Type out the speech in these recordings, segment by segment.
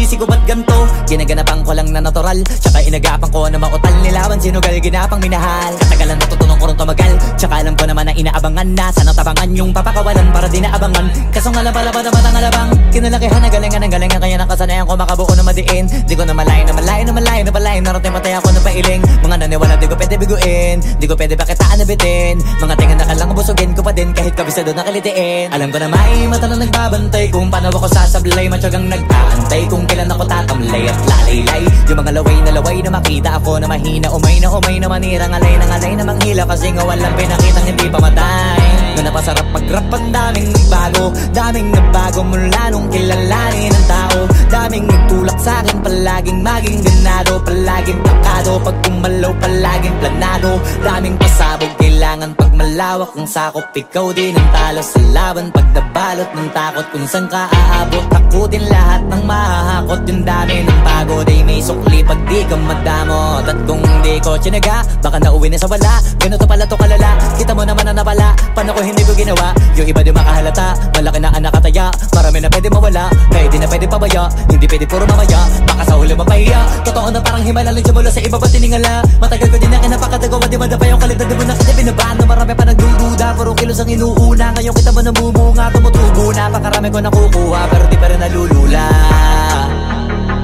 sinisisi ko ba't ganto? Ginaganapan ko lang na natural, tsaka inagapan ko na mautal. Nilaban sinugal, ginapang minahal. Katagalan natutunan ko rin tumagal, tsaka alam ko naman na inaabangan na. Sana tabangan yung papakawalan para di naabangan. Kaso nga lang pala ba naman ang alabang kinalakihan na galingan ng galingan, kaya nakasanayan ko makabuo na madiin. Di ko na malayo na malayo na malayo na palayo. Narating matay ako na pailing. Mga naniwala di ko pwede biguin, di ko pwede bakitaan na bitin. Mga tingan na kalang busugin ko pa din kahit kabisado na kalitiin. Alam ko na may mata na nagbabantay kung paano ako sasablay. Matyagang nag-aantay kung kailan ako tatamlay at lalaylay. Yung mga laway na makita ako na mahina. Umay na manirang alay na manghila. Kasi nga walang pinakitang hindi pa matay. Na napasarap mag-rap ang daming nagbago mula nung kilalanin ang tao. Daming nagtulak sa'kin, palaging maging ganado, palaging plakado. Pag kumalaw, palaging planado. Daming pasabog, kailangan pag malawak ang sakop. Ikaw din ang talo sa laban pag nabalot ng takot. Kung saan ka aabot, takutin lahat ng mahahakot. Yung dami ng pagod ay may sukli pag di ka madamot. At kung di ko tsinaga, baka nauwi na sa wala. Ganito pala to kalala, kita mo naman na napala. Paano ko hindi ko ginawa? Yung iba di makahalata, malaki na anak kataya. Marami na pwede mawala, kaya di na pwede pabaya. Hindi pwede puro mamaya, baka sa huli mapahiya. Totoo na parang himala lang simula sa iba ba tiningala. Matagal ko din na kinapakatagawa, di madapa yung kalidad. Di mo na kita binabaan na marami pa nagdududa. Puro kilos ang inuuna, ngayon kita mo namumunga. Tumutubo na, pakarami ko nakukuha, pero di pa rin nalulula.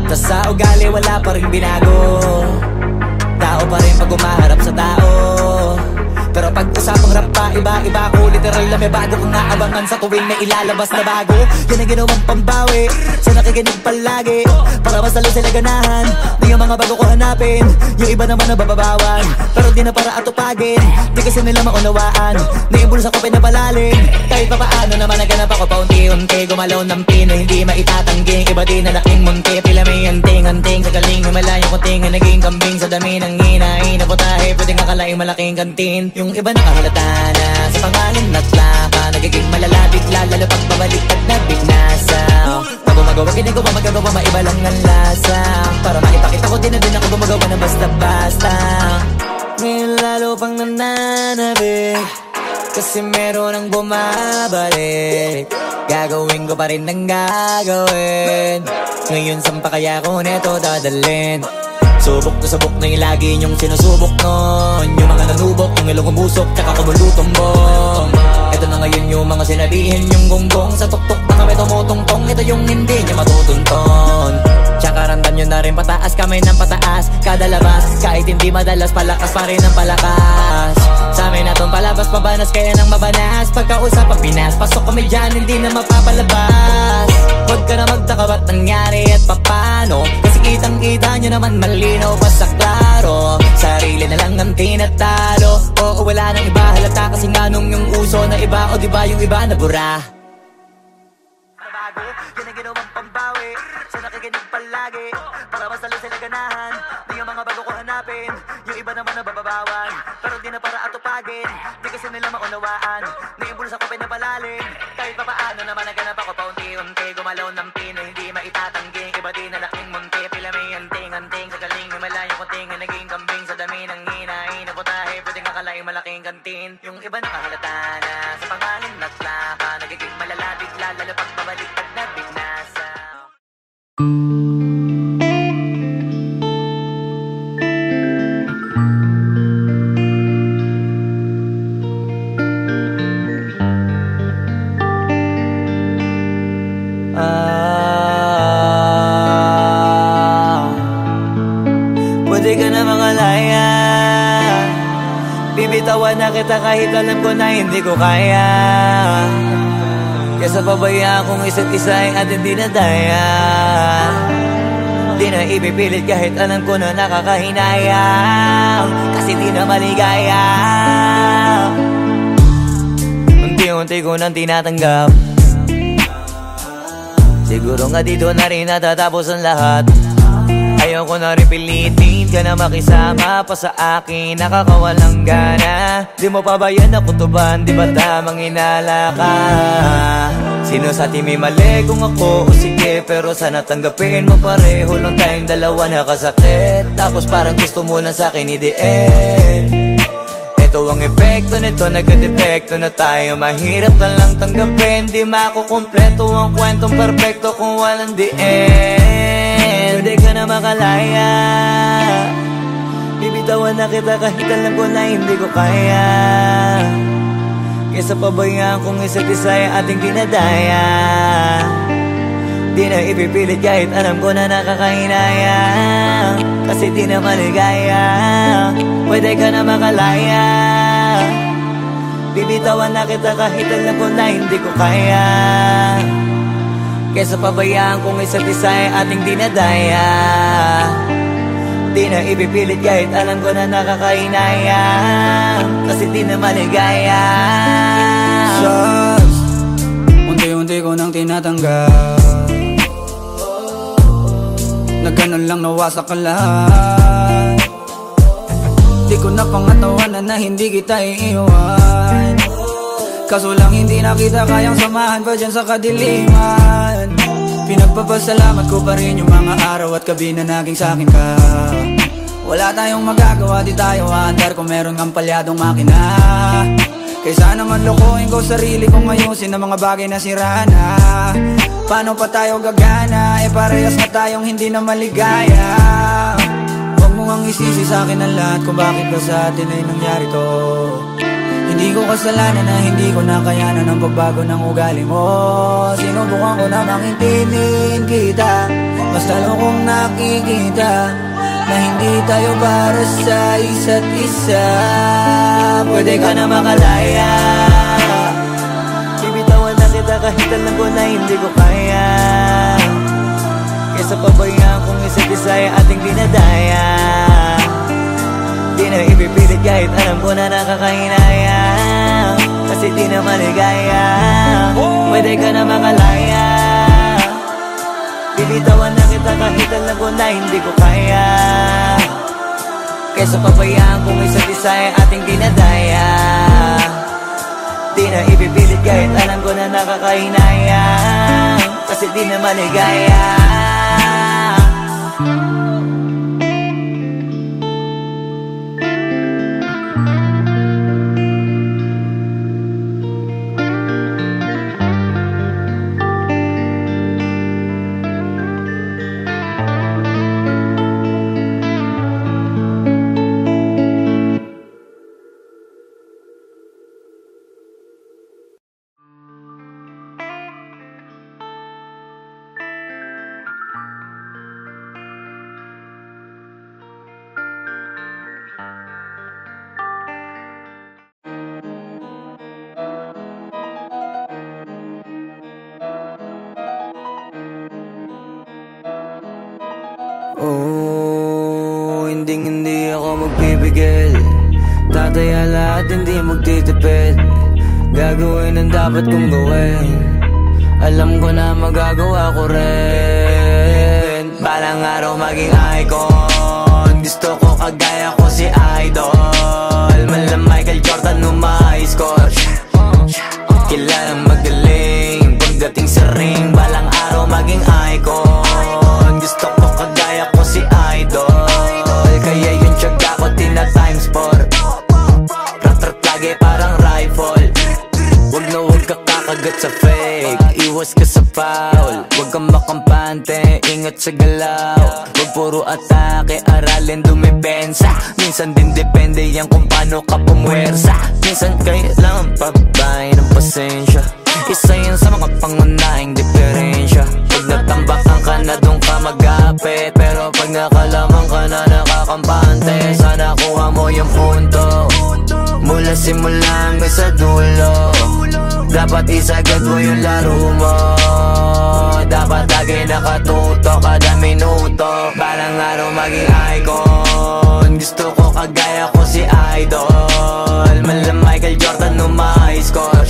Tas sa ugali wala pa rin binago. Tao pa rin pag umaharap sa tao. Pero pag usapang rap pa, iba-iba ko. Literal na may bago kong naabangan sa tuwing may ilalabas na bago. Yan ang ginawang pambawi sa nakikinig palagi, para mas lalo sila ganahan. Di yung mga bago ko hanapin, yung iba naman nabababawan. Pero di na para atupagin, di kasi nila maunawaan. Naimbulsa ko pinapalalim, kahit pa paano naman naganap ako paunti-unti. Gumalaw ng pino, hindi maitatanggi. Iba din na laking munti, pila may anting-anting. Sa galing himalayang kunting, naging kambing sa dami ng hinahin. Naputahe, pwedeng akalaing malaking kantin. Yung iba nakahalata na sa pangalan at plaka. Nagiging malalapit lalo pag babalik at nabignasa. Pag gumagawa, ginagawa, magagawa, maiba lang ang lasa. Para maipakita ko din na din ako gumagawa na basta-basta. Ngayon lalo pang nananabik, kasi meron ang bumabalik. Gagawin ko pa rin ang gagawin. Ngayon saan pa kaya ko neto dadalhin? Subok na yung lagi niyong sinusubok nun. Yung mga nanubok, yung ilong umusok, tsaka kumulutumbong. Ito na ngayon yung mga sinabihin yung gonggong. Sa tuktok na kami tumutungtong, ito yung hindi niya matutunton. Tsaka ramdam nyo na rin pataas, kamay ng pataas. Kada labas, kahit hindi madalas, palakas pa rin ang palakas. Sa amin na tong palabas, pabanas, kaya nang mabanas. Pagkausap ang Pinas, pasok kami dyan, hindi na mapapalabas. Huwag ka na magtaka ba't nangyari at papano, kasi kitang-kita nyo naman malinaw pa sa klaro. Sarili na lang ang tinatalo. Oo, wala nang iba halata, kasi nga nung yung uso na iba. O diba yung iba na bura? Nabago, yan ang ginawang pambawi sa nakikinig palagi, para mas lalo sila ganahan. Di yung mga bago ko hanapin, yung iba naman nabababawan. Pero di na para atupagin, di kasi nila maunawaan. Naimbulsa ko pinapalalim, kahit pa paano naman naganap ako paunti-unti. Gumalaw ng pino, hindi maitatanggi. Iba din na laking munti, pila may anting-anting. Sa galing himalayang kunting, naging kambing sa dami ng hinahin. Naputahe, pwedeng akalaing malaking kantin. Yung iba nakahalata na sa pangalan at plaka. Nagiging malalapit lalo pag babalik at nabignasa. Pwede ka na mangalaya, bibitawan na kita kahit alam ko na hindi ko kaya. Kesa pabayaan kong isa't isa ay atin di na daya. Di na ipipilit kahit alam ko na nakakahinayang, kasi di na maligaya. Unti-unti ko nang tinatanggap, siguro nga dito na rin natatapos ang lahat. Ayoko na rin pilitin ka na makisama pa sa akin, nakakawalang gana. Di mo pa ba yan nakutuban, di ba tamang inala ka? Sino sa atin may mali kung ako o sige, pero sana tanggapin mo pareho lang tayong dalawa nakasakit. Tapos parang gusto mo lang sa akin i-end. Ito ang epekto nito, nagka-depekto na tayo. Mahirap na lang tanggapin, di makukumpleto ang kwentong perfecto kung walang the end. na makalaya. Bibitawan na kita kahit alam ko na hindi ko kaya. Kesa pabayaan kung isa't isa ay ating dinadaya. Di na ipipilit kahit alam ko na nakakahinaya. Kasi di na maligaya. Pwede ka na makalaya. Bibitawan na kita kahit alam ko na hindi ko kaya. Kesa pabayaan kung isa't isa ay ating dinadaya. Di na ipipilit kahit alam ko na nakakahinaya. Kasi di na maligaya. Shots, unti-unti ko nang tinatanggal. Na ganun lang nawasak ka lahat. Di ko na pangatawanan na hindi kita iiwan. Kaso lang hindi na kita kayang samahan pa dyan sa kadiliman. Pinagpapasalamat ko pa rin yung mga araw at gabi na naging sa'kin ka. Wala tayong magagawa, di tayo aandar kung meron kang palyadong makina. Kaysa naman lokohin ko sarili kong ayusin ang mga bagay na sira na. Paano pa tayo gagana, eh parehas na tayong hindi na maligaya. Huwag mo ngang isisi sa'kin ang lahat kung bakit ba sa atin ay nangyari to. Hindi ko kasalanan na hindi ko nakayanan ang pagbago ng ugali mo. Sinubukan ko namang intindihin kita, mas lalo kong nakikita na hindi tayo para sa isa't isa. Pwede ka na makalaya. Bibitawan na kita kahit alam ko na hindi ko kaya. Kesa pabayaan kung isa't isa ay ating dinadaya. Di na ipipilit kahit alam ko na nakakahinaya. Kasi di na maligaya. Pwede ka na makalaya. Bibitawan na kita kahit alam ko na hindi ko kaya. Kesa pabayaan kung isa't isa ay ating dinadaya. Di na ipipilit kahit alam ko na nakakahinaya. Kasi di na maligaya. Oh, hindi ako magpipigil. Tataya lahat, hindi magtitipid. Gagawin ang dapat kong gawin. Alam ko na magagawa ko rin. Balang araw maging icon. Gusto ko kagaya ko si Idol. Mala Michael Jordan score. Kilalang magaling pagdating sa ring. Balang araw maging icon. Gusto ko kagaya ko si Idol. Kaya yung tiyaga ko tina-times 4. Rat-rat lagi parang rifle. Wag na wag ka kakagat sa fake. Iwas ka sa foul. Wag kang makampante, ingat sa galaw. Wag puro atake, aralin dumipensa. Minsan din depende yan kung paano ka pumwersa. Minsan kailangan pabay ng pasensya. Isa yan sa mga pangunahing diferensya. Pag natambakan ka na doon ka mag-apit. Pero pag nakalaman ka na nakakampante, sana kuha mo yung punto. Mula simula hanggang sa dulo. Dapat isagad mo yung laro mo. Dapat lagi nakatuto kada minuto. Balang araw maging icon. Gusto ko kagaya ko si Idol. Mala Michael Jordan score.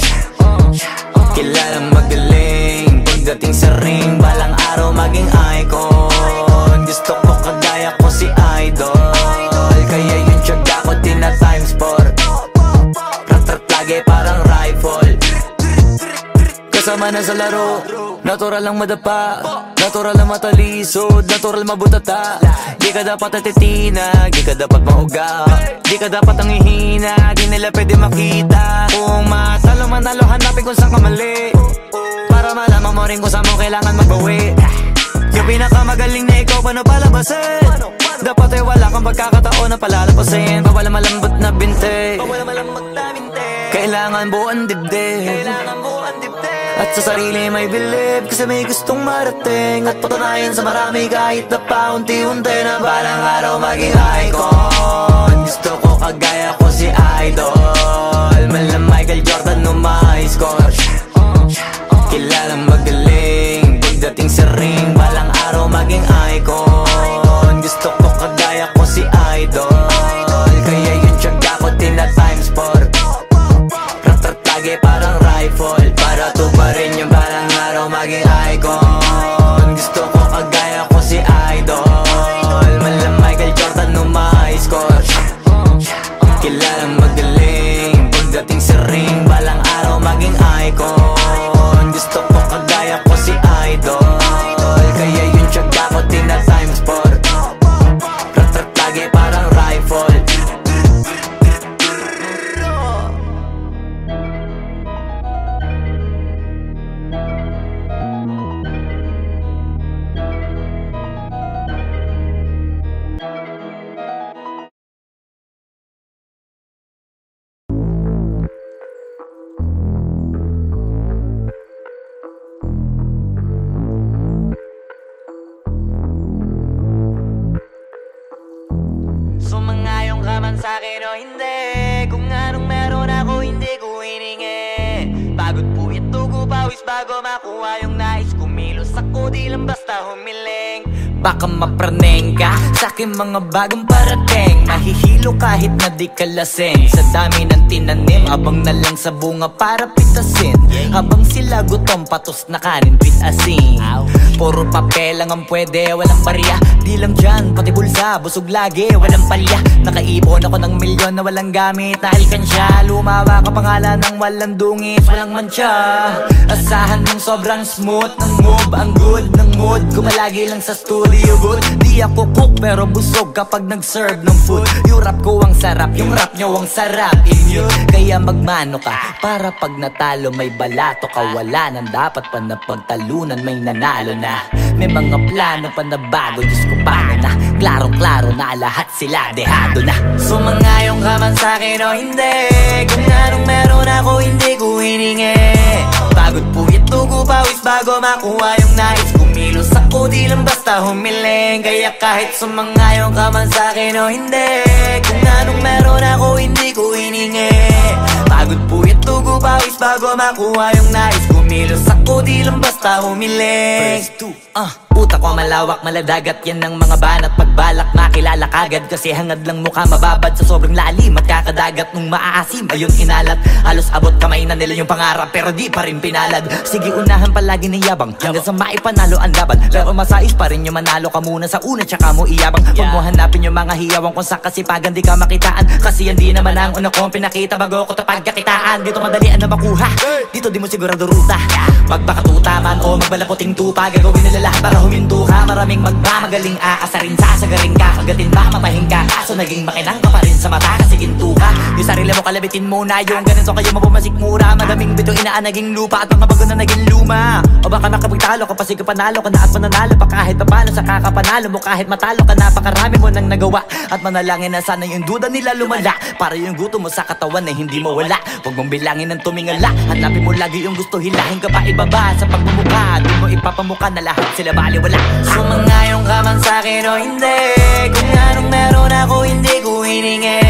Kilalang magaling pagdating sa ring. Balang araw maging icon. Gusto ko kagaya ko si Idol. Kaya yung tiyaga ko tina-times 4. Rat-rat lagi parang rifle. Kasama na sa laro. Natural lang madapa. Natural lang matalisod. Natural mabutata. Di ka dapat atitina. Di ka dapat mauga. Di ka dapat ang ihina. Di nila pwede makita. Kung matalo manalo hanapin kung saan ka mali. Para malaman mo rin kung saan mo kailangan magbawi. Yung pinakamagaling na ikaw paano palabasin? Dapat ay wala kang pagkakataon na palalapasin. Bawal malambot na binte, kailangan buuan dibdib. At sa sarili may believe, kasi may gustong marating. At patunayan sa marami kahit na paunti-unti na balang araw maging icon. Gusto ko kagaya ko si Idol, mala Michael Jordan no may score. Kilalang magaling, pagdating sa ring, balang araw maging icon. Gusto ko kagaya ko si Idol, kaya yung tiyaga ko tina times 4. Ratratage parang rifle, para tuparin yung balang araw maging icon. Gusto ko kagaya ko si Idol, mala Michael Jordan no may score. Kilalang magaling, pagdating sa ring, balang araw maging icon. Gusto ko kagaya ko si Idol, kaya yung tiyaga ko tina times 4. Ratratage parang rifle. Sumangayong ka man sa'kin o hindi, kung anong meron ako hindi ko hiningi. Pagod po ito ko pawis bago makuha yung nais. Kumilos ako di lang basta humiling. Baka mapraneng ka sa'kin mga bagong parating. Mahihilo kahit na di ka lasing. Sa dami ng tinanim, abang na lang sa bunga para pitasin. Habang sila gutom, patos na kanin with asin. Puro papel lang ang pwede, walang barya. Di lang dyan, pati bulsa, busog lagi, walang palya. Nakaipon ako ng milyon na walang gamit na alkansya. Lumawa ka pangalan ng walang dungis, walang mancha. Asahan ng sobrang smooth ng move, ang good ng mood. Kumalagi lang sa studio booth. Di ako cook pero busog kapag nag-serve ng food. Yung rap ko ang sarap, yung rap nyo ang sarap. Immune, kaya magmano ka para pag natalo may balato ka. Wala nang dapat pa na pagtalunan, may nanalo na. May mga plano pa na bago, Diyos ko paano na. Klarong-klaro na lahat sila dehado na. Sumangayong ka man sa'kin o hindi, kung anong meron ako hindi ko hiningi. Pagod po ito ko pawis bago makuha yung nais. Kumilos ako di lang basta humiling. Kaya kahit sumangayong ka man sa'kin o hindi, kung anong meron ako hindi ko hiningi. Pagod po ito ko pawis bago makuha yung nais. Kumilos ako di lang basta humiling. Utak ko malawak, maladagat yan ng mga banat. Pagbalak makilala kagad, kasi hangad lang mukha mababad sa sobrang lalim. At kakadagat nung maaasim, ayun inalat. Halos abot kamay na nila yung pangarap, pero di pa rin pinalad. Sige unahan palagi ng yabang, hanggang sa maipanalo ang laban. Pero masais pa rin yung manalo ka muna sa una, tsaka mo iyabang. Huwag mo hanapin yung mga hiyawang kung sa kasipagan di ka makitaan. Kasi yan di naman ang una kong pinakita bago ko tapagkakitaan. Dito madalian na makuha, dito di mo sigurado ruta. Magpakatuta man o magbalakoting tupa, gagawin nila lahat para huminto ka. Maraming magmamagaling aasarin, sasagaring ka, kagatin ba mapahing ka. Kaso naging makinang ka pa rin sa mata kasi ginto ka. Yung sarili mo kalabitin muna, yung ganito kayo mapumasik mura. Madaming bito inaan naging lupa at mga bago na naging luma. O baka makapagtalo ka pa sige panalo ka na at mananalo pa kahit papano sa kakapanalo mo. Kahit matalo ka napakarami mo nang nagawa. At manalangin na sana yung duda nila lumala, para yung gutom mo sa katawan na hindi mawala. Huwag mong bilangin ng tumingala, hanapin mo lagi yung gusto, hilahin ka pa ibaba sa pagmumukha. Di mo ipapamuka na lahat sila baliwala. Sumangayong ka man sa'kin o hindi, kung anong meron ako hindi ko hiningi.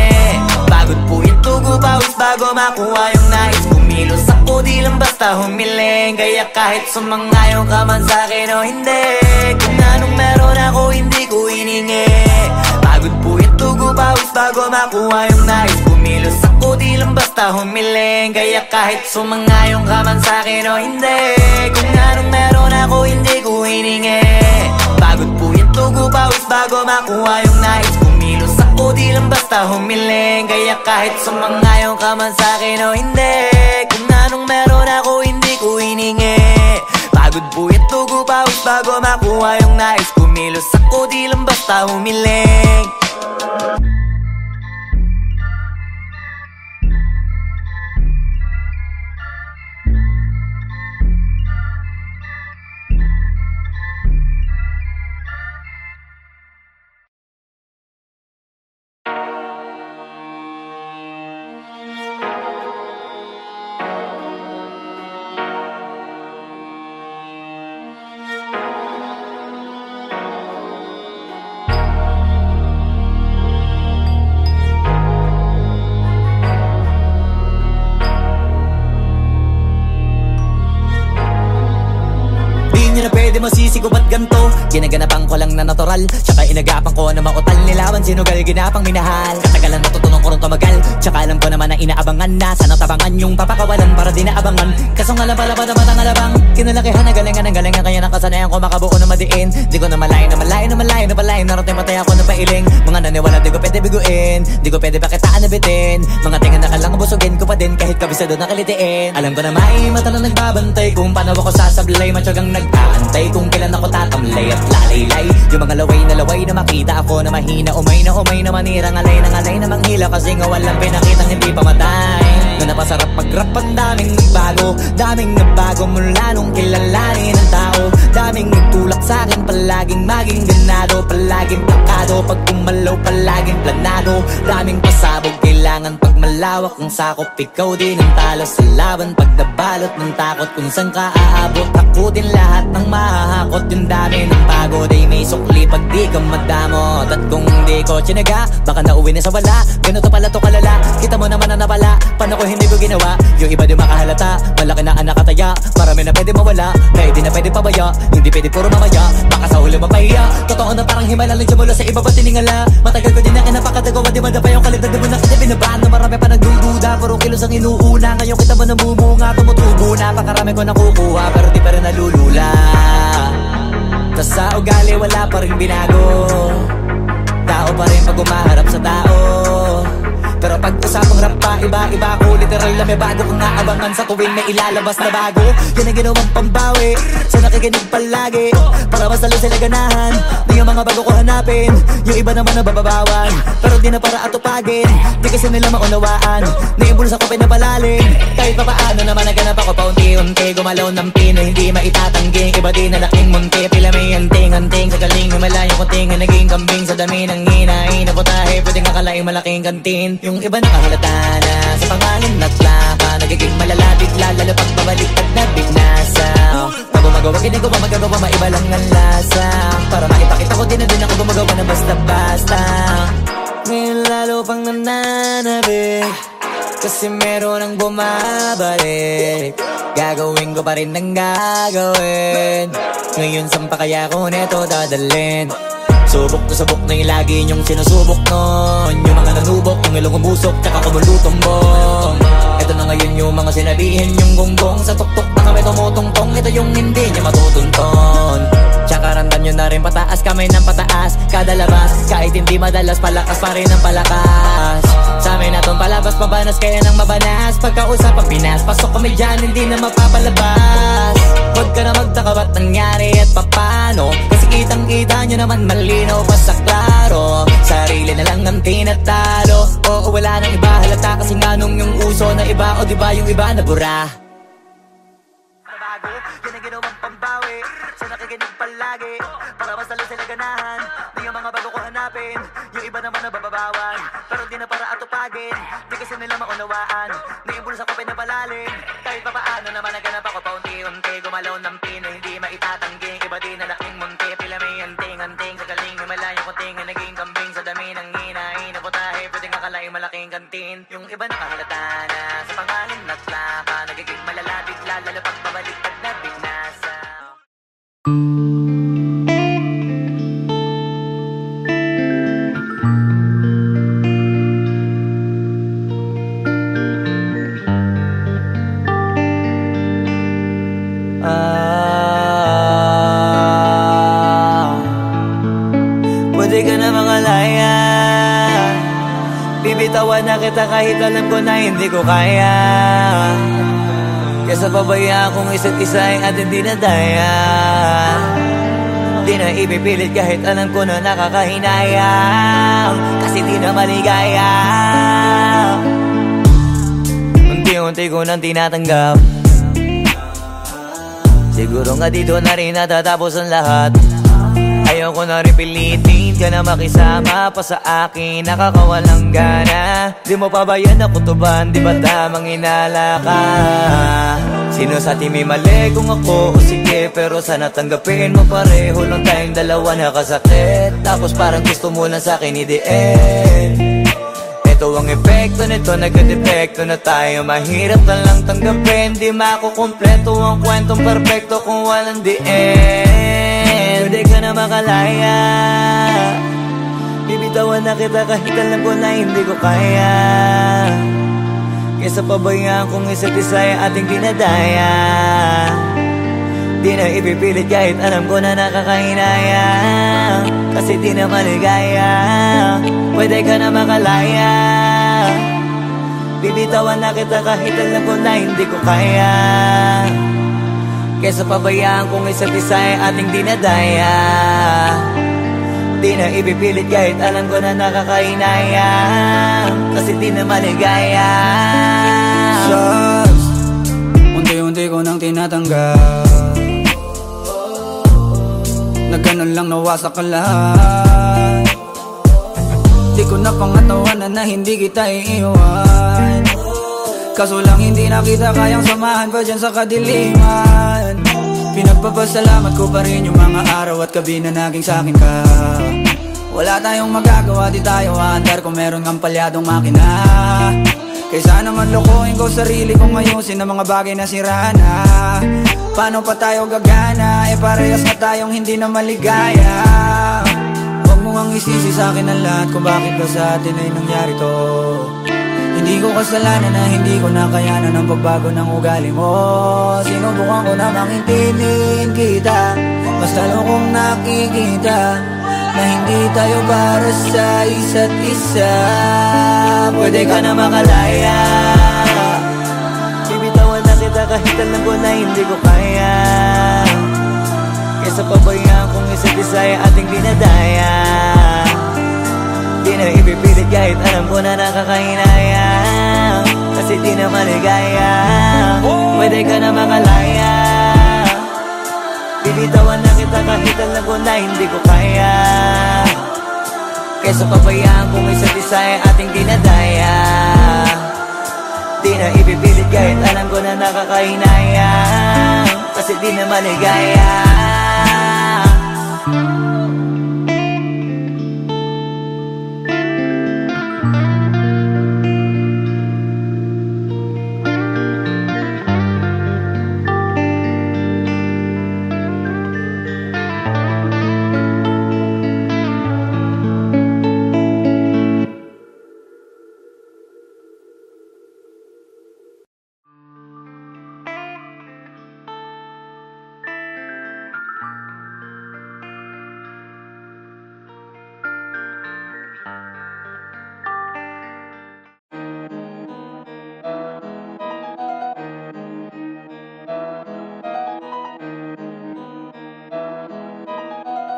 Pagod po ito ko pawis bago makuha yung nais. Kumilos ako di lang basta humiling. Kaya kahit sumangayong ka man sa'kin o hindi, kung anong meron ako hindi ko hiningi. Pagod po ito ko pawis bago makuha yung nais. Kumilos ako di lang basta humiling. Kaya kahit sumangayong ka man sa'kin o hindi, kung anong meron ako hindi ko hiningi. Pagod po ito ko pawis bago makuha yung nais. Kumilos ako di lang basta humiling. Kaya kahit sumangayong ka man sa'kin o hindi, kung anong meron ako hindi ko hiningi. Pagod po ito ko pawis bago makuha yung nais. Kumilos ako di lang basta humiling. isip ko ba't ganto? Ginaganapan ko lang na natural, tsaka inagapan ko na mautal. Nilawan sinugal, ginapang minahal. Katagalan natutunan ko rin tumagal, tsaka alam ko naman na inaabangan na. Sana tabangan yung papakawalan para di naabangan. Kaso nga lang pala ba naman ang alabang kinalakihan na galingan ng galingan, kaya nakasanayan ko makabuo na madiin. Di ko na malayo na malayo na malayo na malayo. Narating patay ako ng pailing. Mga naniwala di ko pwede biguin, di ko pwede pakitaan na bitin. Mga tinga na kalang busugin ko pa din kahit kabisado na kalitiin. Alam ko na may mata na nagbabantay kung paano ako sasablay. Matyagang nag-aantay kung kailan ako tatamlay at lalaylay. Yung mga laway na makita ako na mahina. Umay na manirang alay na manghila. Kasi nga walang pinakitang hindi pamatay. Na napasarap pag-rap ang daming nagbago mula nung kilalanin ang tao. Daming nagtulak sa'kin, palaging maging ganado, palaging plakado. Pag kumalaw, palaging planado. Daming pasabog, kailangan pag malawak ang sakop. Ikaw din ang talo sa laban, pag nabalot ng takot. Kung saan ka aabot, takutin lahat ng mahahakot. Yung dami ng pagod ay may sukli pag di ka madamot. At kung hindi ko tsinaga, baka nauwi na sa wala. Ganito pala to kalala, kita mo naman na napala. Paano ko hindi ko ginawa, yung iba di makahalata. Malaki na anak kataya, marami na pwede mawala. Kaya di na pwede pabaya, hindi pwede puro mamaya. Baka sa huli mapahiya, totoo na parang himala lang mula sa iba ba tiningala. Matagal ko din na kinapakatagawa, di madapa yung kalidad. Di mo na kita binabahan na marami pa nagdududa. Puro kilos ang inuuna, ngayon kita mo namumunga. Tumutubo na, pakarami ko nakukuha, pero di pa rin nalulula. Tas sa ugali wala pa rin binago, tao pa rin pag umaharap sa tao. Pero pag usapang rap pa, iba ko. Literal na may bago kong naabangan sa tuwing may ilalabas na bago. Yan ang ginawang pambawi sa nakikinig palagi, para mas lalo sila ganahan. Di yung mga bago ko hanapin, yung iba naman nababawan. Pero di na para atupagin, di kasi nila maunawaan. Naimbulsa ko pinapalalim, kahit pa paano naman naganap ako paunti-unti. Gumalaw ng pino, hindi maitatanggi. Iba din na laking munti, pila may anting-anting. Sa galing humalayong kunting, naging kambing sa dami ng hinahin. Naputahe, pwedeng akalaing malaking kantin. Yung iba nakahalata na sa pangalan at laka, nagiging malala bigla, lalo pag babalik at nabinasa. Pag gumagawa, ginagawa, magagawa, maiba lang ang lasa. Para maipakita ko din na din ako gumagawa na basta-basta. Ngayon lalo pang nananabik, kasi meron ang bumabalik. Gagawin ko pa rin ang gagawin. Ngayon saan pa kaya ko neto dadalhin? Subok to subok na yung lagi niyong sinusubok nun. Yung mga nanubok, yung ilong umusok, tsaka kumulutong bong. Ito na ngayon yung mga sinabihin yung gonggong. Sa tuktok na kami tumutungtong, ito yung hindi niya matutunton. Tsaka ramdam nyo na rin pataas, kamay ng pataas. Kada labas, kahit hindi madalas, palakas pa rin ang palakas. Sa amin na tong palabas, mabanas kaya nang mabanas. Pagkausap ang Pinas, pasok kami dyan, hindi na mapapalabas. Huwag ka na magtaka ba't nangyari at papano, kasi kitang-kita nyo naman malinaw pa sa klaro. Sarili na lang ang tinatalo, oo wala nang iba halata. Kasi nga nung yung uso na iba, o diba yung iba na bura. Nabago, yan ang ginawang pambawi sa nakikinig palagi, para mas lalo sila ganahan. Di yung mga bago ko hanapin, yung iba naman nababawan. Pero di na para atupagin, di kasi nila maunawaan. Naimbulsa ko pinapalalim, kahit pa paano naman naganap ako paunti-unti. Gumalaw ng pino, hindi maitatanggi. Iba din na laking munti, pila may anting-anting. Sa galing humalayong kunting, naging kambing sa dami ng hinahin. Naputahe, pwedeng akalaing malaking kantin. Yung iba nakahalata na sa pangalan at laka, nagiging malala bigla, lalo pag babalik at nabinasa. Pwede ka na mangalaya, bibitawan na kita kahit alam ko na hindi ko kaya. Kesa pabaya akong isa't isa at hindi na daya. Di na ipipilit kahit alam ko na nakakahinayang, kasi di na maligaya. Unti-unti ko nang tinatanggap, siguro nga dito na rin natatapos ang lahat. Ayoko na rin pilitin ka na makisama pa sa akin, nakakawalang gana. Di mo pa ba yan nakutuban, di ba tamang inala ka? Sino sa atin may mali kung ako o sige, pero sana tanggapin mo pareho lang tayong dalawa nakasakit. Tapos parang gusto mo lang sa akin i-end. Ito ang epekto nito, nagka-depekto na tayo. Mahirap na lang tanggapin, di makukumpleto ang kwentong perfecto kung walang the end. pwede ka na makalaya. Bibitawan na kita kahit alam ko na hindi ko kaya. Kesa pabayaan kung isa't isa ay ating dinadaya. Di na ipipilit kahit alam ko na nakakahinaya. Kasi di na maligaya. Pwede ka na makalaya. Bibitawan na kita kahit alam ko na hindi ko kaya. Kesa pabayaan kung isa't isa ay ating dinadaya. Di na ipipilit kahit alam ko na nakakahinaya. Kasi di na maligaya. Shots, unti-unti ko nang tinatanggap. Na ganun lang nawasak ka lahat. Di ko na pangatawanan na hindi kita iiwan. Kaso lang hindi na kita kayang samahan pa dyan sa kadiliman. Pinagpapasalamat ko pa rin yung mga araw at gabi na naging sa'kin ka. Wala tayong magagawa, di tayo aandar kung meron kang palyadong makina. Kaysa naman lokohin ko sarili kong ayusin ang mga bagay na sira na. Paano pa tayo gagana, parehas na tayong hindi na maligaya. Huwag mo ngang isisi sa'kin ang lahat kung bakit ba sa atin ay nangyari to. Hindi ko kasalanan na hindi ko nakayanan ang pagbago ng ugali mo. Sinubukan ko namang intindihin kita, basta lang kong nakikita na hindi tayo para sa isa't isa. Pwede ka na makalaya. Bibitawan na kita kahit alam ko na hindi ko kaya. Kesa pabayaan kung isa't isa ay ating dinadaya. Di na ipipilit kahit alam ko na nakakahinaya. Kasi di na maligaya. Pwede ka na makalaya. Bibitawan na kita kahit alam ko na hindi ko kaya. Kesa pabayaan kung isa't isa ay ating dinadaya. Di na ipipilit kahit alam ko na nakakahinaya. Kasi di na maligaya.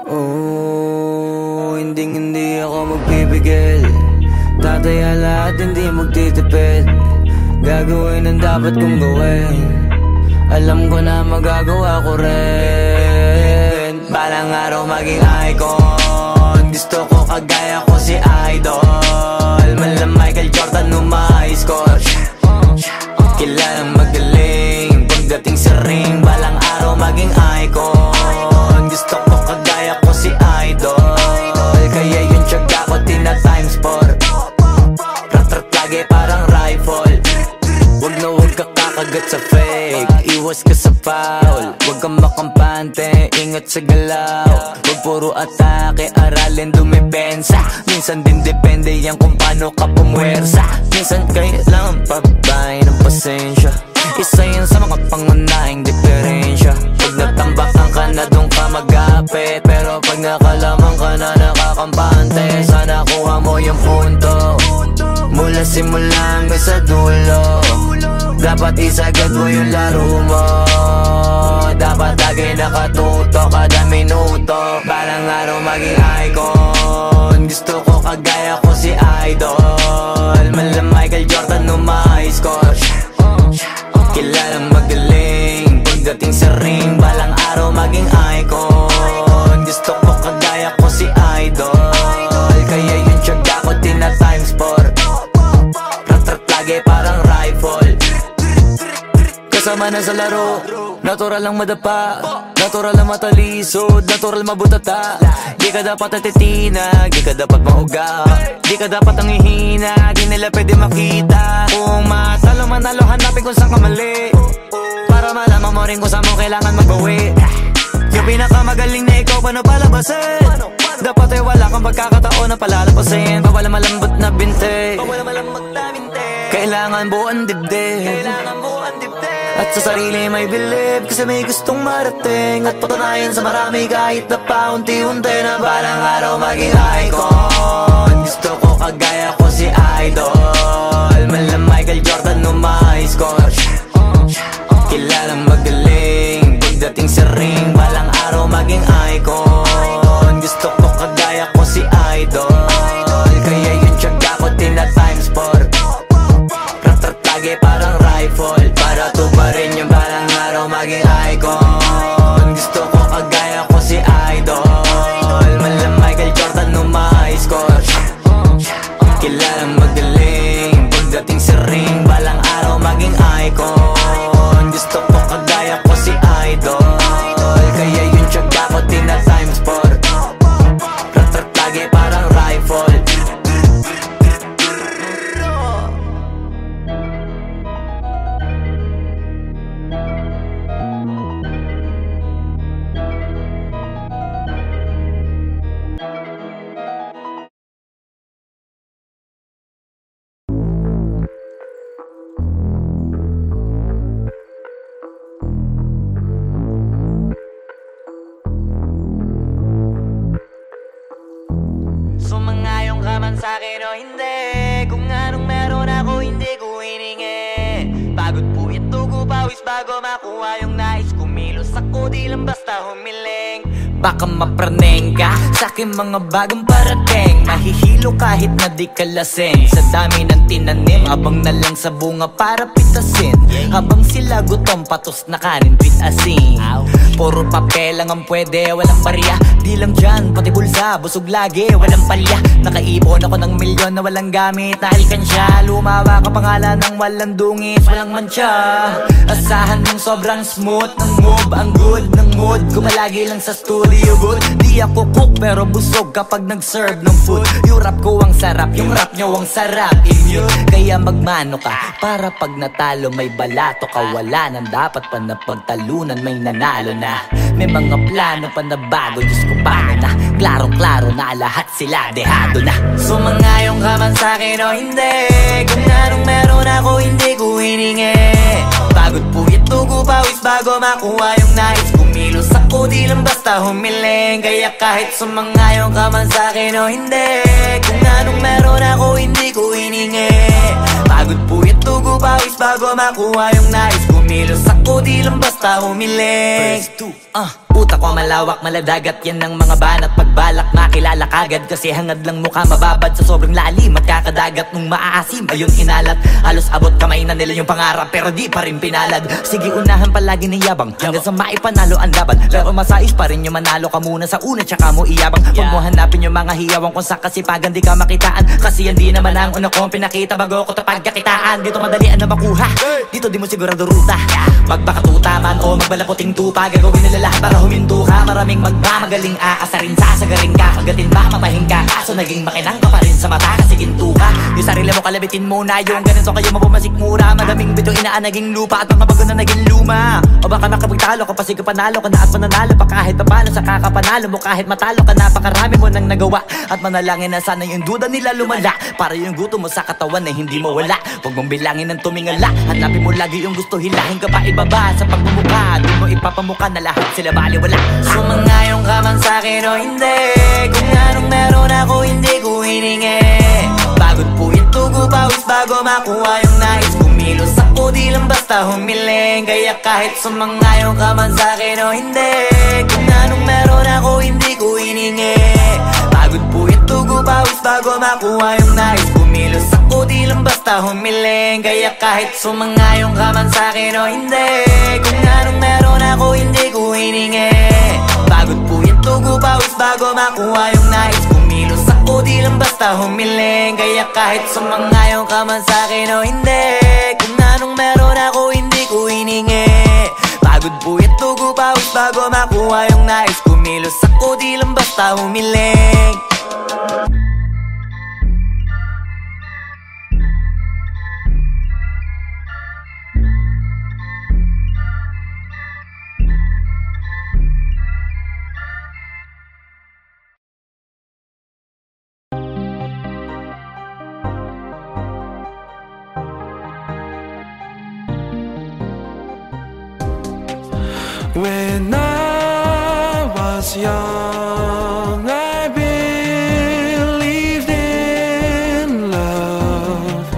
Oh, hindi ako magpipigil. Tataya lahat, hindi magtitipid. Gagawin ang dapat kong gawin. Alam ko na magagawa ko rin. Balang araw maging icon. Gusto ko kagaya ko si Idol. Mala Michael Jordan score. Kilalang magaling pagdating sa ring. Balang araw maging icon. Gusto ko kagaya ko si Idol. Kaya yung tiyaga ko tina times 4. Rat-rat lagi parang rifle. Wag na wag ka kakagat sa fake. Iwas ka sa foul. Wag kang makampante, ingat sa galaw. Wag puro atake, aralin dumipensa. Minsan din depende yan kung paano ka pumwersa. Minsan kailangan pabay ng pasensya. Isa yan sa mga pangunahing diferensya. Pag natambakan ka na doon ka mag-apit. Pero pag nakalaman ka na nakakampante, sana kuha mo yung punto. Mula simula hanggang sa dulo. Dapat isagad mo yung laro mo. Dapat lagi nakatuto kada minuto. Balang araw maging icon. Gusto ko kagaya ko si Idol. Mala Michael Jordan score. Kilalang magaling pagdating sa ring. Balang araw maging icon. Gusto ko kagaya ko si Idol. Kaya yung tiyaga ko tina times 4. Rat-rat lagi parang rifle. Kasama na sa laro, natural lang madapa, natural lang matalisod, natural mabutata. Di ka dapat natitinag, di ka dapat mauga, di ka dapat ang ihina, di nila pwede makita. Kung matalo manalo, hanapin kung saan ka mali, para malaman mo rin kung saan mo kailangan magbawi. Yung pinakamagaling na ikaw paano palabasin? Dapat ay wala kang pagkakataon na palalapasin. Bawal malambot na binte, kailangan buuan dibdib. At sa sarili may believe, kasi may gustong marating. At patunayan sa marami kahit na paunti-unti na balang araw maging icon. Gusto ko kagaya ko si Idol, mala Michael Jordan no my score. Kilalang magaling pagdating sa ring, balang araw maging icon. Gusto ko kagaya ko si Idol, kaya yung tiyaga ko tina times 4. Rat-rat lagi parang rifle, para tuparin yung balang araw maging icon. Gusto ko kagaya ko si Idol, mala Michael Jordan no my score. Kilalang magaling pagdating sa ring, balang araw maging icon. Gusto ko kagaya ko si Idol, kaya yung tiyaga ko tina times 4. Rat-rat lagi parang rifle. Sumangayong ka man sa'kin o hindi, kung anong meron ako hindi ko hiningi. Pagod po ito ko pawis bago makuha yung nais. Kumilos ako di lang basta humiling. Baka mapraneng ka sa'kin mga bagong parating. Mahihilo kahit na di ka lasing. Sa dami ng tinanim, abang na lang sa bunga para pitasin. Habang sila gutom, patos na kanin pitasin. Puro papel lang ang pwede, walang barya. Di lang dyan, pati bulsa, busog lagi, walang palya. Nakaipon ako ng milyon na walang gamit na alkansya. Lumawa ka pangalan ng walang dungis, walang mancha. Asahan mong sobrang smooth ng move, ang good ng mood. Kumalagi lang sa studio booth. Di ako cook pero busog kapag nag-serve ng food. Yung rap ko ang sarap, yung rap nyo ang sarap. Immune, kaya magmano ka para pag natalo may balato ka. Wala nang dapat pa na pagtalunan, may nanalo na. May mga plano pa na bago, Diyos ko paano na. Klarong-klaro na lahat sila dehado na. Sumangayong ka man sa'kin o hindi, kung anong meron ako hindi ko hiningi. Pagod po ito ko pawis bago makuha yung nais. Kumilos ako di lang basta humiling. Kaya kahit sumangayong ka man sa'kin o hindi, kung anong meron ako hindi ko hiningi. Pagod po ito ko pawis bago makuha yung nais. Kumilos ako di lang basta humiling. Utak ko malawak, maladagat yan ng mga banat. Pagbalak makilala kagad, kasi hangad lang mukha mababad sa sobrang lalim. Magkakadagat nung maaasim, ayun inalat. Halos abot kamay na nila yung pangarap, pero di pa rin pinalad. Sige unahan palagi ng yabang, hanggang sa maipanalo ang laban. Pero masais pa rin yung manalo ka muna sa una, tsaka mo iyabang. Huwag mo hanapin yung mga hiyawang kung sa kasipagan di ka makitaan. Kasi yan di naman ang una kong pinakita bago ko tapagkakitaan. Dito madalian na makuha, dito di mo sigurado ruta. Magbakatuta man o magbalaputing tupa, gagawin nila lahat para huminto ka. Maraming magmamagaling aasarin, sasagaring ka. Kagatin ba mamahing ka, kaso naging makinang ka pa rin sa mata kasi ginto ka. Yung sarili mo kalabitin muna, yung ganito kayo mapumasik mura. Madaming bito inaan naging lupa at mga bago na naging luma. O baka makapagtalo ka pa, sige panalo ka na at mananalo pa kahit papalo. Sa kakapanalo mo kahit matalo ka, napakarami mo nang nagawa. At manalangin na sana yung duda nila lumala, para yung gutom mo sa katawan na hindi mo wala. Huwag mong bilangin ng tumingala, hanapin mo lagi yung gusto, hilahin ka pa ibaba. Sa pagmumukha, doon mo ipapamuka na lahat sila baliwala. Sumangayong ka man sa'kin o hindi, kung anong meron ako hindi ko hiningi. Pagod po ito ko pawis bago makuha yung nais. Kumilos ako di lang basta humiling. Kaya kahit sumangayong ka man sa'kin o hindi, kung anong meron ako hindi ko hiningi. Pagod po ito ko pawis bago makuha yung nais. Kumilos ako di lang basta humiling. Kaya kahit sumangayong ka man sa'kin o hindi, kung anong meron ako hindi ko hiningi. Pagod po ito ko pawis bago makuha yung nais. Kumilos ako di lang basta humiling. Kaya kahit sumangayong ka man sa'kin o hindi, kung anong meron ako hindi ko hiningi. Pagod po ito ko pawis bago makuha yung nais. Kumilos ako di lang basta humiling. When I was young, I believed in love,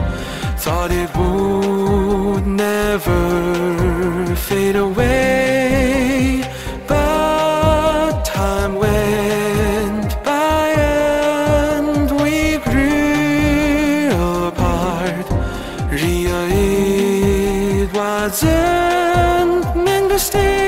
thought it would never fade away. But time went by and we grew apart. Ria, it wasn't meant to stay.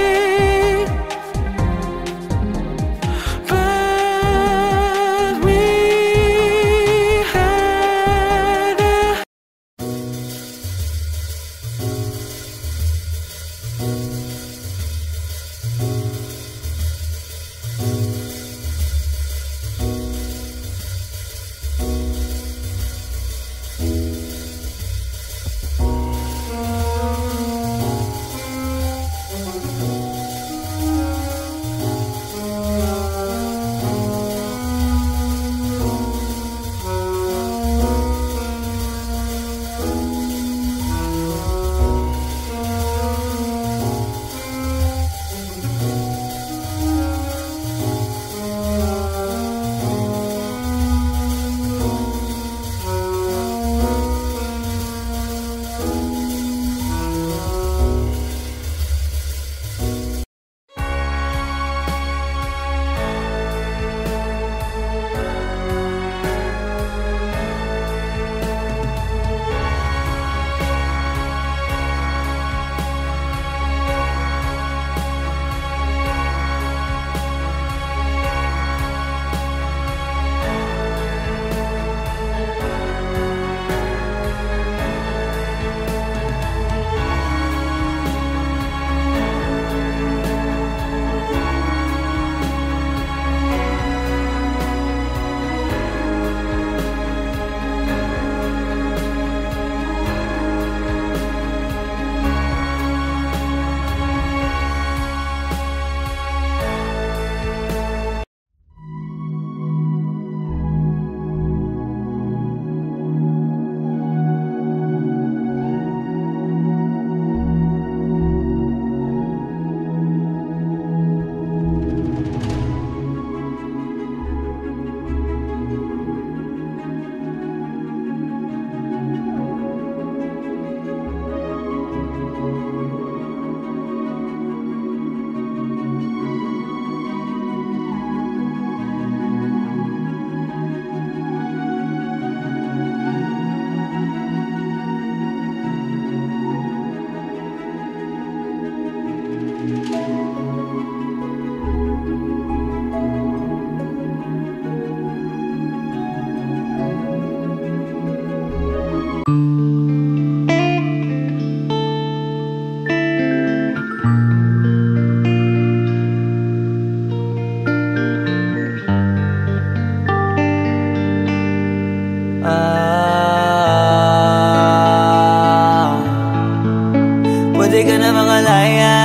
Pwede ka na mangalaya,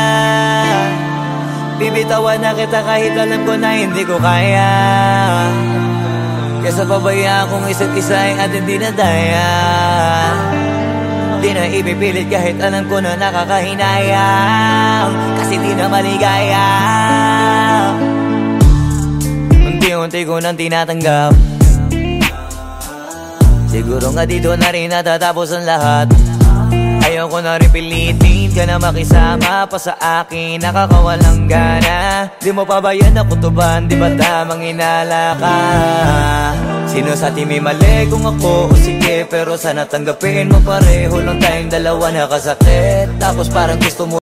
bibitawan na kita kahit alam ko na hindi ko kaya. Kesa pabayaan kong isa't isa ay ating dinadaya. Di na ipipilit kahit alam ko na nakakahinayang, kasi di na maligaya. Unti-unti ko nang tinatanggap, siguro nga dito na rin natatapos ang lahat. Ayaw ko na rin pilitin ka na makisama pa sa akin, nakakawalang gana. Di mo pa ba yan nakutuban, di ba tamang inala ka? Sino sa atin may mali kung ako o sige, pero sana tanggapin mo pareho lang tayong dalawa nakasakit. Tapos parang gusto mo